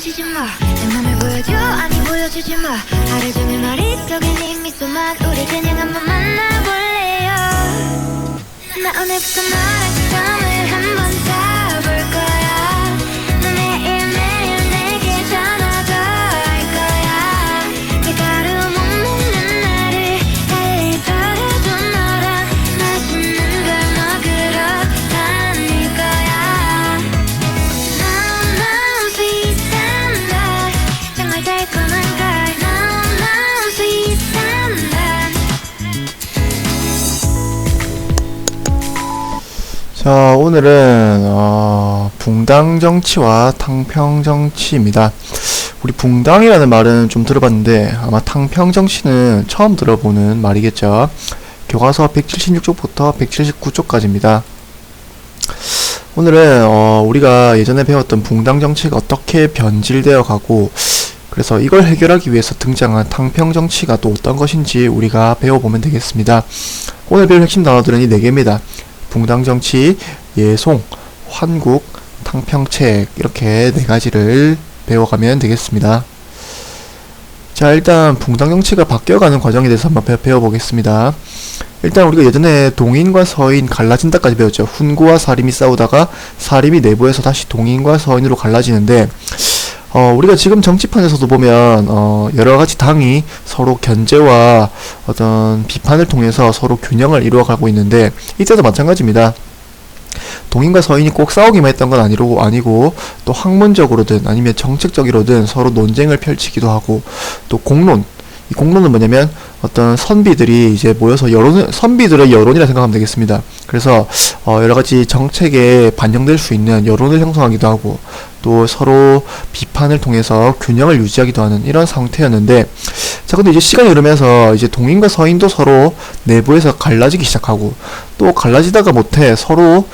보여주지 마. 내 맘을 보여줘 아니 보여주지 마. 하루 종일 머릿속에 네 미소만. 우리 그냥 한번 만나볼래요. 나 오늘부터 너랑 처음을 한번 잡을 거야. 너 매일매일 내게 전화도 할 거야. 내가 못 먹는 날을 달리더라도 너랑 맛있는 걸 먹으러 다닐 거야. No sweet and hot. 정말 달콤한 걸. No sweet and hot. 자, 오늘은 붕당 정치와 탕평 정치입니다. 우리 붕당이라는 말은 좀 들어봤는데 아마 탕평 정치는 처음 들어보는 말이겠죠. 교과서 176쪽부터 179쪽까지입니다. 오늘은 우리가 예전에 배웠던 붕당 정치가 어떻게 변질되어 가고, 그래서 이걸 해결하기 위해서 등장한 탕평 정치가 또 어떤 것인지 우리가 배워보면 되겠습니다. 오늘 배울 핵심 단어들은 이 4개입니다. 붕당 정치, 예송, 환국, 탕평책, 이렇게 4가지를 배워가면 되겠습니다. 자, 일단 붕당 정치가 바뀌어가는 과정에 대해서 한번 배워보겠습니다. 일단 우리가 예전에 동인과 서인 갈라진다까지 배웠죠. 훈구와 사림이 싸우다가 사림이 내부에서 다시 동인과 서인으로 갈라지는데, 우리가 지금 정치판에서도 보면 여러가지 당이 서로 견제와 어떤 비판을 통해서 서로 균형을 이루어가고 있는데, 이때도 마찬가지입니다. 동인과 서인이 꼭 싸우기만 했던 건 아니고 또 학문적으로든 아니면 정책적으로든 서로 논쟁을 펼치기도 하고, 또 공론, 이 공론은 뭐냐면 어떤 선비들이 이제 모여서 선비들의 여론이라 생각하면 되겠습니다. 그래서 여러가지 정책에 반영될 수 있는 여론을 형성하기도 하고, 또 서로 비판을 통해서 균형을 유지하기도 하는 이런 상태였는데, 자, 근데 이제 시간이 흐르면서 이제 동인과 서인도 서로 내부에서 갈라지기 시작하고, 또 갈라지다가 못해 서로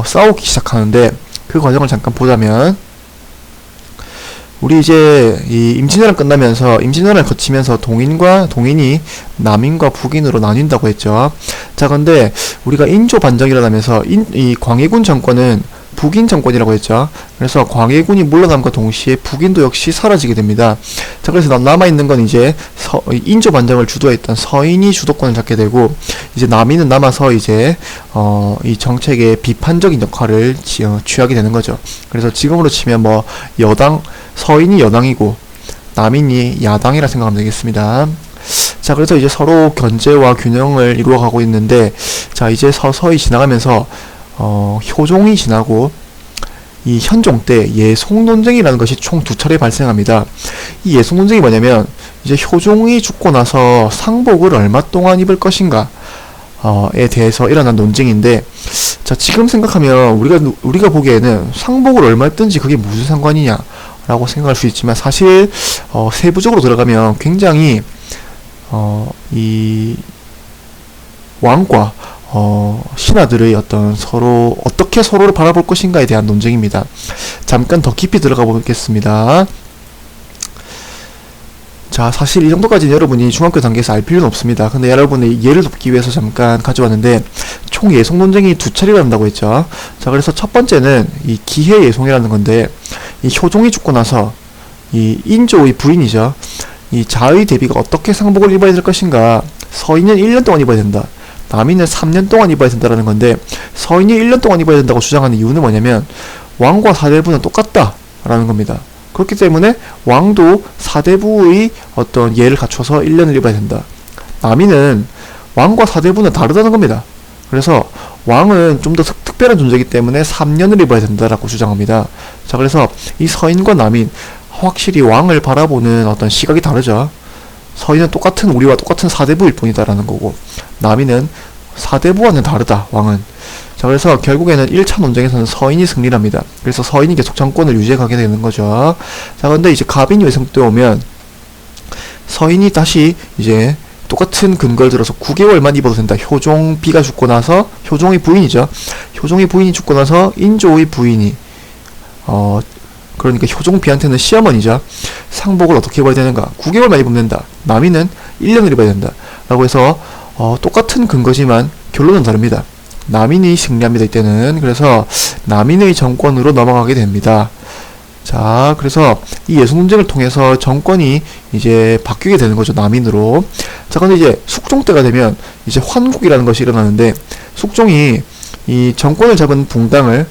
싸우기 시작하는데, 그 과정을 잠깐 보자면, 우리 이제 이 임진왜란 끝나면서 임진왜란을 거치면서 동인이 남인과 북인으로 나뉜다고 했죠. 자, 근데 우리가 인조 반정이 일어나면서 이 광해군 정권은 북인 정권이라고 했죠. 그래서 광해군이 물러남과 동시에 북인도 역시 사라지게 됩니다. 자, 그래서 남아있는 건 이제 인조 반정을 주도했던 서인이 주도권을 잡게 되고, 이제 남인은 남아서 이제 이 정책의 비판적인 역할을 취하게 되는 거죠. 그래서 지금으로 치면 뭐 서인이 여당이고 남인이 야당이라 생각하면 되겠습니다. 자, 그래서 이제 서로 견제와 균형을 이루어가고 있는데, 자, 이제 서서히 지나가면서 효종이 지나고 이 현종 때 예송 논쟁이라는 것이 총 2차례 발생합니다. 이 예송 논쟁이 뭐냐면, 이제 효종이 죽고 나서 상복을 얼마 동안 입을 것인가 에 대해서 일어난 논쟁인데, 자, 지금 생각하면 우리가 보기에는 상복을 얼마 입든지 그게 무슨 상관이냐 라고 생각할 수 있지만, 사실 세부적으로 들어가면 굉장히 이 왕과 신하들의 어떤 어떻게 서로를 바라볼 것인가에 대한 논쟁입니다. 잠깐 더 깊이 들어가 보겠습니다. 자, 사실 이 정도까지는 여러분이 중학교 단계에서 알 필요는 없습니다. 근데 여러분의 예를 돕기 위해서 잠깐 가져왔는데, 총 예송 논쟁이 2차례가 난다고 했죠. 자, 그래서 첫 번째는 이 기해 예송이라는 건데, 이 효종이 죽고 나서 이 인조의 부인이죠. 이 자의 대비가 어떻게 상복을 입어야 될 것인가. 서인은 1년 동안 입어야 된다. 남인은 3년 동안 입어야 된다라는 건데, 서인이 1년 동안 입어야 된다고 주장하는 이유는 뭐냐면, 왕과 사대부는 똑같다라는 겁니다. 그렇기 때문에 왕도 사대부의 어떤 예를 갖춰서 1년을 입어야 된다. 남인은 왕과 사대부는 다르다는 겁니다. 그래서 왕은 좀 더 특별한 존재이기 때문에 3년을 입어야 된다라고 주장합니다. 자, 그래서 이 서인과 남인, 확실히 왕을 바라보는 어떤 시각이 다르죠. 서인은 우리와 똑같은 사대부일 뿐이다라는 거고, 남인은 사대부와는 다르다, 왕은. 자, 그래서 결국에는 1차 논쟁에서는 서인이 승리를 합니다. 그래서 서인이 계속 정권을 유지해가게 되는 거죠. 자, 근데 이제 갑인이 왜성때 오면 서인이 다시 이제 똑같은 근거를 들어서 9개월만 입어도 된다. 효종비가 죽고 나서, 효종의 부인이죠. 효종의 부인이 죽고 나서 인조의 부인이 그러니까 효종비한테는 시어머니죠. 상복을 어떻게 입어야 되는가? 9개월만 입으면 된다. 남인은 1년을 입어야 된다. 라고 해서 똑같은 근거지만 결론은 다릅니다. 남인이 승리합니다, 이때는. 그래서 남인의 정권으로 넘어가게 됩니다. 자, 그래서 이 예수 논쟁을 통해서 정권이 이제 바뀌게 되는 거죠. 남인으로. 자, 근데 이제 숙종 때가 되면 이제 환국이라는 것이 일어나는데, 숙종이 이 정권을 잡은 붕당을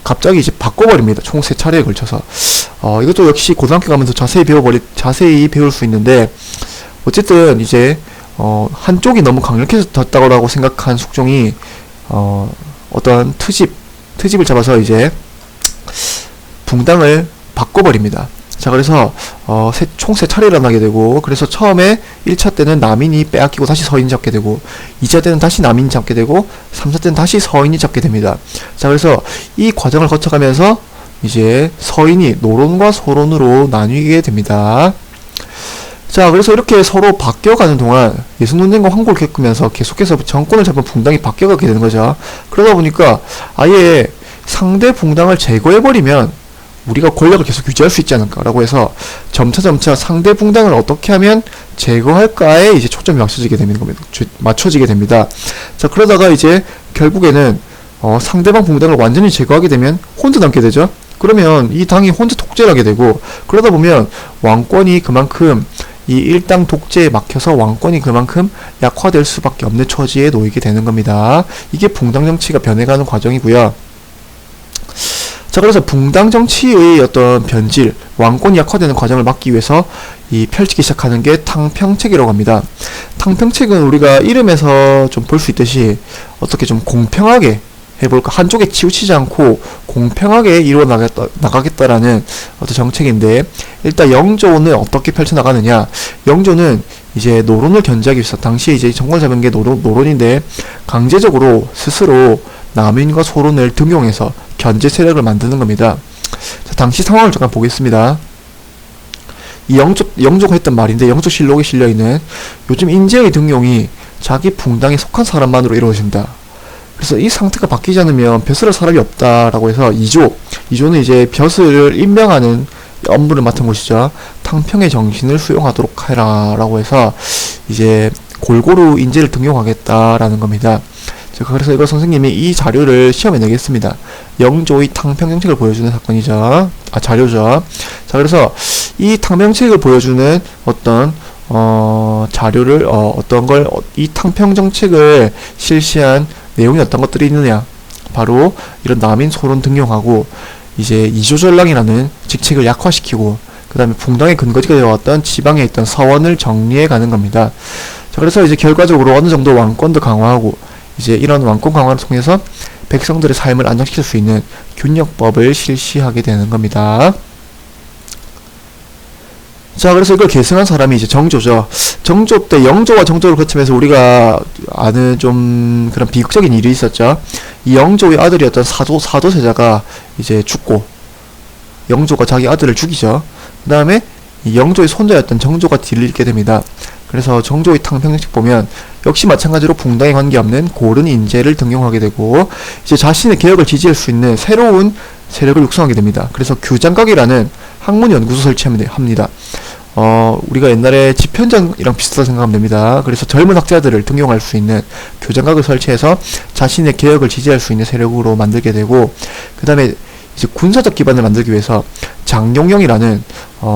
갑자기 이제 바꿔버립니다. 총 3차례에 걸쳐서. 이것도 역시 고등학교 가면서 자세히 배울 수 있는데, 어쨌든 이제 한쪽이 너무 강력해졌다고 생각한 숙종이 어떤 트집을 잡아서 이제 붕당을 바꿔버립니다. 자, 그래서 총 3차례 일어나게 되고, 그래서 처음에 1차 때는 남인이 빼앗기고 다시 서인이 잡게 되고, 2차 때는 다시 남인이 잡게 되고, 3차 때는 다시 서인이 잡게 됩니다. 자, 그래서 이 과정을 거쳐가면서 이제 서인이 노론과 소론으로 나뉘게 됩니다. 자, 그래서 이렇게 서로 바뀌어가는 동안 예수 논쟁과 환골을 겪으면서 계속해서 정권을 잡은 붕당이 바뀌어가게 되는 거죠. 그러다 보니까 아예 상대 붕당을 제거해버리면 우리가 권력을 계속 유지할 수 있지 않을까라고 해서 점차 상대 붕당을 어떻게 하면 제거할까에 이제 초점이 맞춰지게 됩니다. 자, 그러다가 이제 결국에는 상대방 붕당을 완전히 제거하게 되면 혼자 남게 되죠. 그러면 이 당이 혼자 독재를 하게 되고, 그러다 보면 왕권이 그만큼 이 일당 독재에 막혀서 왕권이 그만큼 약화될 수밖에 없는 처지에 놓이게 되는 겁니다. 이게 붕당 정치가 변해가는 과정이고요. 자, 그래서 붕당 정치의 어떤 변질, 왕권이 약화되는 과정을 막기 위해서 이 펼치기 시작하는 게 탕평책이라고 합니다. 탕평책은 우리가 이름에서 좀 볼 수 있듯이 어떻게 좀 공평하게 해볼까, 한쪽에 치우치지 않고 공평하게 이루어 나가겠다라는 어떤 정책인데, 일단 영조는 어떻게 펼쳐나가느냐. 영조는 이제 노론을 견제하기 위해서, 당시에 이제 정권을 잡은 게 노론인데, 강제적으로 스스로 남인과 소론을 등용해서 견제 세력을 만드는 겁니다. 자, 당시 상황을 잠깐 보겠습니다. 이 영조가 했던 말인데, 영조실록에 실려있는 요즘 인재의 등용이 자기 붕당에 속한 사람만으로 이루어진다. 그래서 이 상태가 바뀌지 않으면 벼슬할 사람이 없다라고 해서 이조는 이제 벼슬을 임명하는 업무를 맡은 곳이죠. 탕평의 정신을 수용하도록 해라 라고 해서 이제 골고루 인재를 등용하겠다라는 겁니다. 그래서 이거 선생님이 이 자료를 시험에 내겠습니다. 영조의 탕평 정책을 보여주는 사건이죠. 자료죠. 자, 그래서 이 탕평책을 보여주는 어떤 자료를 이 탕평 정책을 실시한 내용이 어떤 것들이 있느냐. 바로 이런 남인 소론 등용하고, 이제 이조전랑이라는 직책을 약화시키고, 그 다음에 붕당의 근거지가 되어왔던 지방에 있던 서원을 정리해 가는 겁니다. 자, 그래서 이제 결과적으로 어느 정도 왕권도 강화하고, 이제 이런 왕권 강화를 통해서 백성들의 삶을 안정시킬 수 있는 균역법을 실시하게 되는 겁니다. 자, 그래서 이걸 계승한 사람이 이제 정조죠. 정조 때 영조와 정조를 거치면서 우리가 아는 좀 그런 비극적인 일이 있었죠. 이 영조의 아들이었던 사도세자가 이제 죽고, 영조가 자기 아들을 죽이죠. 그 다음에 이 영조의 손자였던 정조가 뒤를 잇게 됩니다. 그래서 정조의 탕평정책 보면 역시 마찬가지로 붕당에 관계없는 고른 인재를 등용하게 되고, 이제 자신의 개혁을 지지할 수 있는 새로운 세력을 육성하게 됩니다. 그래서 규장각이라는 학문연구소 설치합니다. 우리가 옛날에 집현전이랑 비슷하다 생각하면 됩니다. 그래서 젊은 학자들을 등용할 수 있는 교장각을 설치해서 자신의 개혁을 지지할 수 있는 세력으로 만들게 되고, 그 다음에 이제 군사적 기반을 만들기 위해서 장용영이라는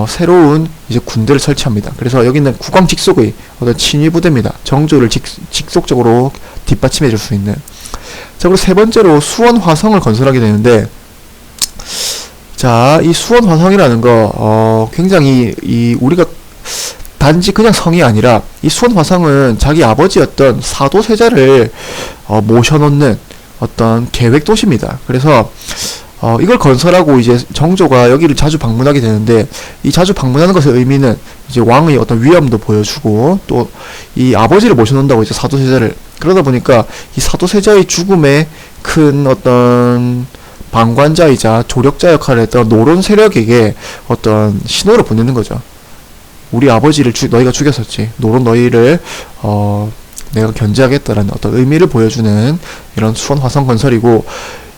새로운 이제 군대를 설치합니다. 그래서 여기는 국왕 직속의 어떤 친위 부대입니다. 정조를 직속적으로 뒷받침해 줄 수 있는. 자, 그리고 세 번째로 수원 화성을 건설하게 되는데, 자, 이 수원 화성이라는 거 굉장히 우리가 단지 그냥 성이 아니라, 이 수원 화성은 자기 아버지였던 사도세자를 모셔놓는 어떤 계획 도시입니다. 그래서 이걸 건설하고 이제 정조가 여기를 자주 방문하게 되는데, 이 자주 방문하는 것의 의미는 이제 왕의 어떤 위엄도 보여주고, 또 이 아버지를 모셔놓는다고 이제 사도세자를, 그러다 보니까 이 사도세자의 죽음에 큰 어떤 방관자이자 조력자 역할을 했던 노론 세력에게 어떤 신호를 보내는 거죠. 우리 아버지를 너희가 죽였었지. 노론 너희를 내가 견제하겠다라는 어떤 의미를 보여주는 이런 수원 화성 건설이고,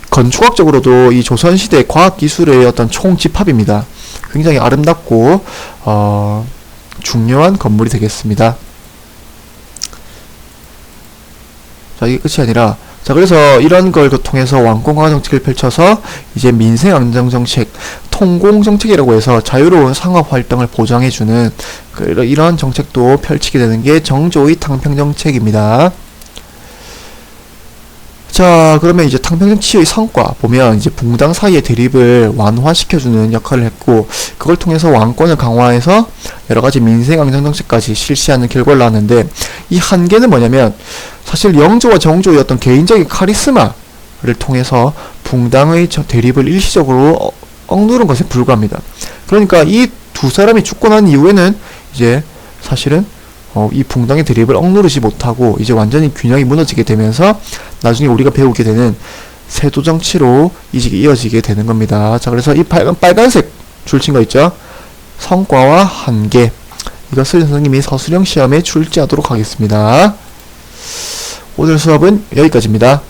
건축학적으로도 이 조선시대 과학기술의 어떤 총집합입니다. 굉장히 아름답고 중요한 건물이 되겠습니다. 자, 이게 끝이 아니라, 자, 그래서 이런 걸 통해서 왕권 강화 정책을 펼쳐서 이제 민생 안정 정책, 통공 정책이라고 해서 자유로운 상업 활동을 보장해주는 이런 정책도 펼치게 되는 게 정조의 탕평 정책입니다. 자, 그러면 이제 탕평정치의 성과 보면 이제 붕당 사이의 대립을 완화시켜주는 역할을 했고, 그걸 통해서 왕권을 강화해서 여러가지 민생 안정 정책까지 실시하는 결과를 낳았는데, 이 한계는 뭐냐면 사실 영조와 정조의 어떤 개인적인 카리스마를 통해서 붕당의 대립을 일시적으로 억누른 것에 불과합니다. 그러니까 이 두 사람이 죽고 난 이후에는 이제 사실은 이 붕당의 대립을 억누르지 못하고 이제 완전히 균형이 무너지게 되면서 나중에 우리가 배우게 되는 세도 정치로 이어지게 되는 겁니다. 자, 그래서 이 빨간색 줄친 거 있죠? 성과와 한계. 이것을 선생님이 서술형 시험에 출제하도록 하겠습니다. 오늘 수업은 여기까지입니다.